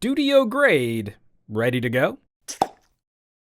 studio grade. Ready to go?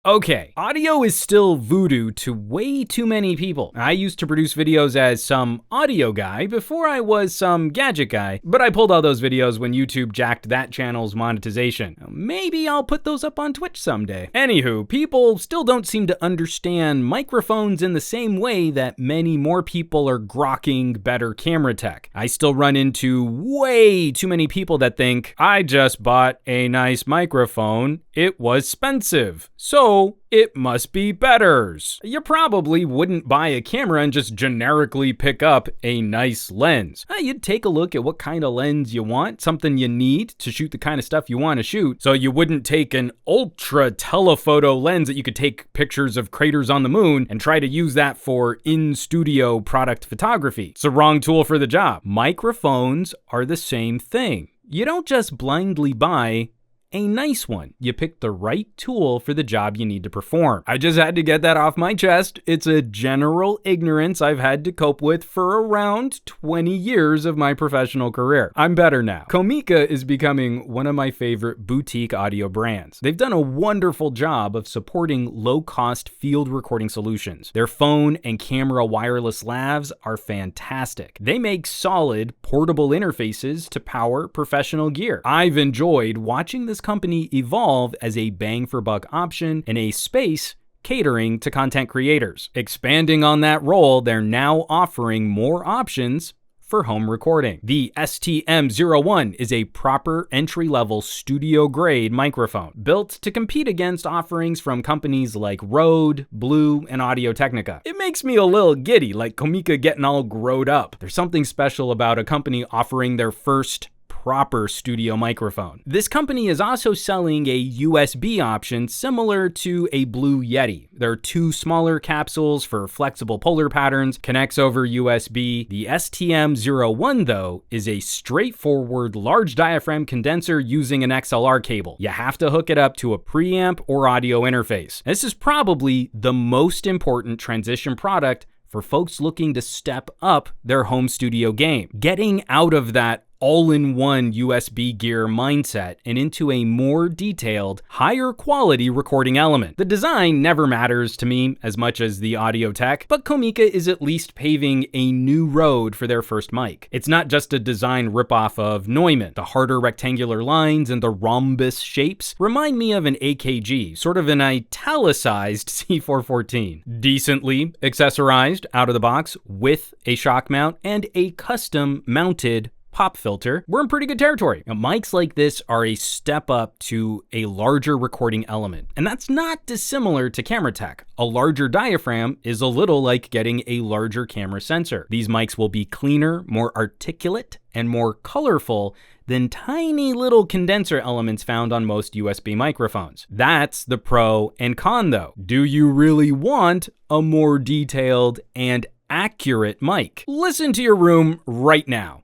Okay, audio is still voodoo to way too many people. I used to produce videos as some audio guy before I was some gadget guy, but I pulled all those videos when YouTube jacked that channel's monetization. Maybe I'll put those up on Twitch someday. Anywho, people still don't seem to understand microphones in the same way that many more people are grokking better camera tech. I still run into way too many people that think, I just bought a nice microphone, it was expensive, so it must be betters. You probably wouldn't buy a camera and just generically pick up a nice lens. You'd take a look at what kind of lens you want, something you need to shoot the kind of stuff you want to shoot. So you wouldn't take an ultra telephoto lens that you could take pictures of craters on the moon and try to use that for in-studio product photography. It's the wrong tool for the job. Microphones are the same thing. You don't just blindly buy a nice one. You pick the right tool for the job you need to perform. I just had to get that off my chest. It's a general ignorance I've had to cope with for around 20 years of my professional career. I'm better now. Comica is becoming one of my favorite boutique audio brands. They've done a wonderful job of supporting low-cost field recording solutions. Their phone and camera wireless lavs are fantastic. They make solid, portable interfaces to power professional gear. I've enjoyed watching this company evolve as a bang for buck option in a space catering to content creators. Expanding on that role, they're now offering more options for home recording. The STM01 is a proper entry-level studio-grade microphone, built to compete against offerings from companies like Rode, Blue, and Audio-Technica. It makes me a little giddy, like Comica getting all growed up. There's something special about a company offering their first proper studio microphone. This company is also selling a USB option similar to a Blue Yeti. There are two smaller capsules for flexible polar patterns, connects over USB. The STM01 though is a straightforward large diaphragm condenser using an XLR cable. You have to hook it up to a preamp or audio interface. This is probably the most important transition product for folks looking to step up their home studio game. Getting out of that all-in-one USB gear mindset and into a more detailed, higher quality recording element. The design never matters to me as much as the audio tech, but Comica is at least paving a new road for their first mic. It's not just a design ripoff of Neumann. The harder rectangular lines and the rhombus shapes remind me of an AKG, sort of an italicized C414. Decently accessorized out of the box with a shock mount and a custom mounted pop filter, we're in pretty good territory. Now, mics like this are a step up to a larger recording element, and that's not dissimilar to camera tech. A larger diaphragm is a little like getting a larger camera sensor. These mics will be cleaner, more articulate, and more colorful than tiny little condenser elements found on most USB microphones. That's the pro and con though. Do you really want a more detailed and accurate mic? Listen to your room right now.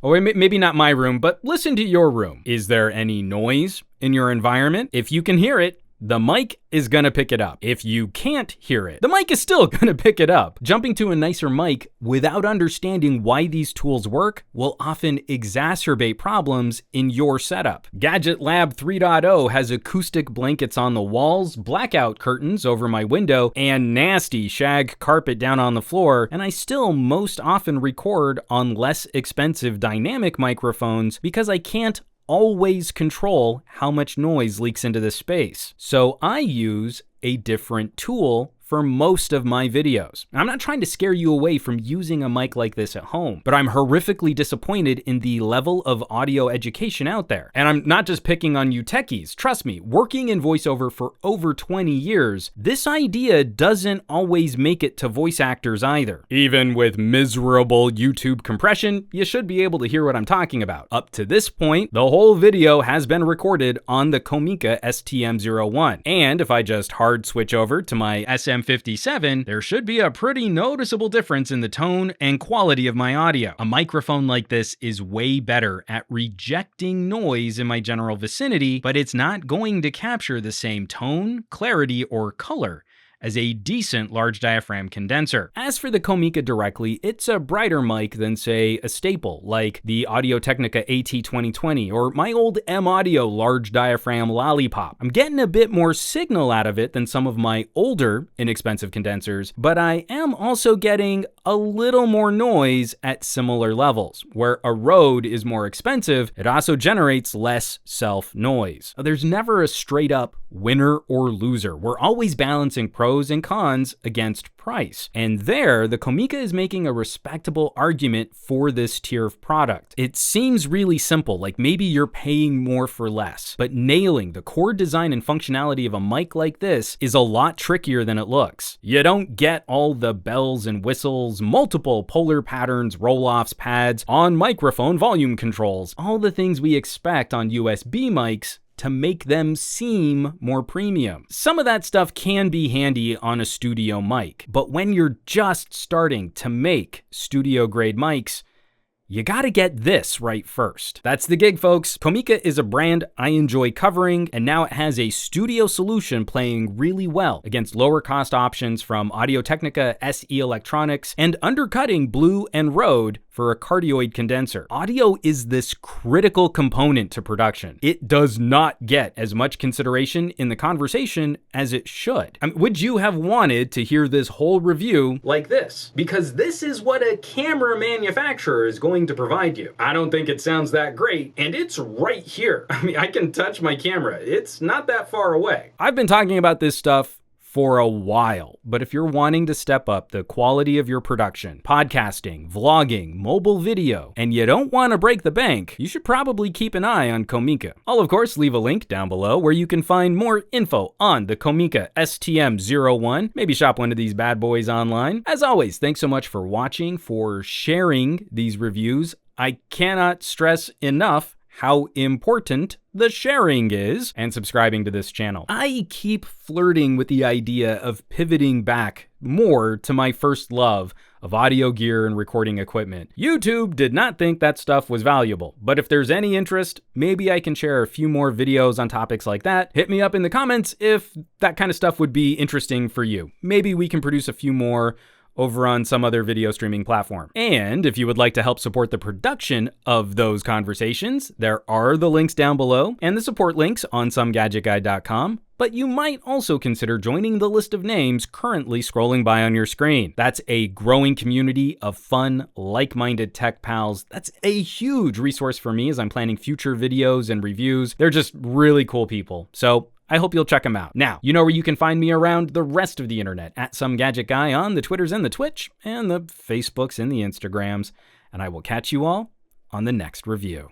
Or maybe not my room, but listen to your room. Is there any noise in your environment? If you can hear it, the mic is gonna pick it up. If you can't hear it, the mic is still gonna pick it up. Jumping to a nicer mic without understanding why these tools work will often exacerbate problems in your setup. Gadget Lab 3.0 has acoustic blankets on the walls, blackout curtains over my window, and nasty shag carpet down on the floor, and I still most often record on less expensive dynamic microphones because I can't always control how much noise leaks into this space. So I use a different tool for most of my videos. I'm not trying to scare you away from using a mic like this at home, but I'm horrifically disappointed in the level of audio education out there. And I'm not just picking on you techies. Trust me, working in voiceover for over 20 years, this idea doesn't always make it to voice actors either. Even with miserable YouTube compression, you should be able to hear what I'm talking about. Up to this point, the whole video has been recorded on the Comica STM01. And if I just hard switch over to my SM57, there should be a pretty noticeable difference in the tone and quality of my audio. A microphone like this is way better at rejecting noise in my general vicinity, but it's not going to capture the same tone, clarity, or color as a decent large diaphragm condenser. As for the Comica directly, it's a brighter mic than, say, a staple like the Audio-Technica AT2020 or my old M-Audio large diaphragm lollipop. I'm getting a bit more signal out of it than some of my older inexpensive condensers, but I am also getting a little more noise at similar levels. Where a Rode is more expensive, it also generates less self-noise. There's never a straight-up winner or loser. We're always balancing pros and cons against price. And there, the Comica is making a respectable argument for this tier of product. It seems really simple, like maybe you're paying more for less, but nailing the core design and functionality of a mic like this is a lot trickier than it looks. You don't get all the bells and whistles, multiple polar patterns, roll-offs, pads, on microphone volume controls, all the things we expect on USB mics to make them seem more premium. Some of that stuff can be handy on a studio mic, but when you're just starting to make studio-grade mics, you gotta get this right first. That's the gig, folks. Comica is a brand I enjoy covering, and now it has a studio solution playing really well against lower cost options from Audio-Technica, SE Electronics, and undercutting Blue and Rode for a cardioid condenser. Audio is this critical component to production. It does not get as much consideration in the conversation as it should. I mean, would you have wanted to hear this whole review like this? Because this is what a camera manufacturer is going to provide you. I don't think it sounds that great, and it's right here. I mean, I can touch my camera. It's not that far away. I've been talking about this stuff for a while, but if you're wanting to step up the quality of your production, podcasting, vlogging, mobile video, and you don't want to break the bank, you should probably keep an eye on Comica. I'll of course leave a link down below where you can find more info on the Comica STM01. Maybe shop one of these bad boys online. As always, thanks so much for watching, for sharing these reviews. I cannot stress enough how important the sharing is, and subscribing to this channel. I keep flirting with the idea of pivoting back more to my first love of audio gear and recording equipment. YouTube did not think that stuff was valuable, but if there's any interest, maybe I can share a few more videos on topics like that. Hit me up in the comments if that kind of stuff would be interesting for you. Maybe we can produce a few more over on some other video streaming platform. And if you would like to help support the production of those conversations, there are the links down below and the support links on SomeGadgetGuy.com. But you might also consider joining the list of names currently scrolling by on your screen. That's a growing community of fun, like-minded tech pals. That's a huge resource for me as I'm planning future videos and reviews. They're just really cool people. So I hope you'll check them out. Now, you know where you can find me around the rest of the internet, at SomeGadgetGuy on the Twitters and the Twitch, and the Facebooks and the Instagrams. And I will catch you all on the next review.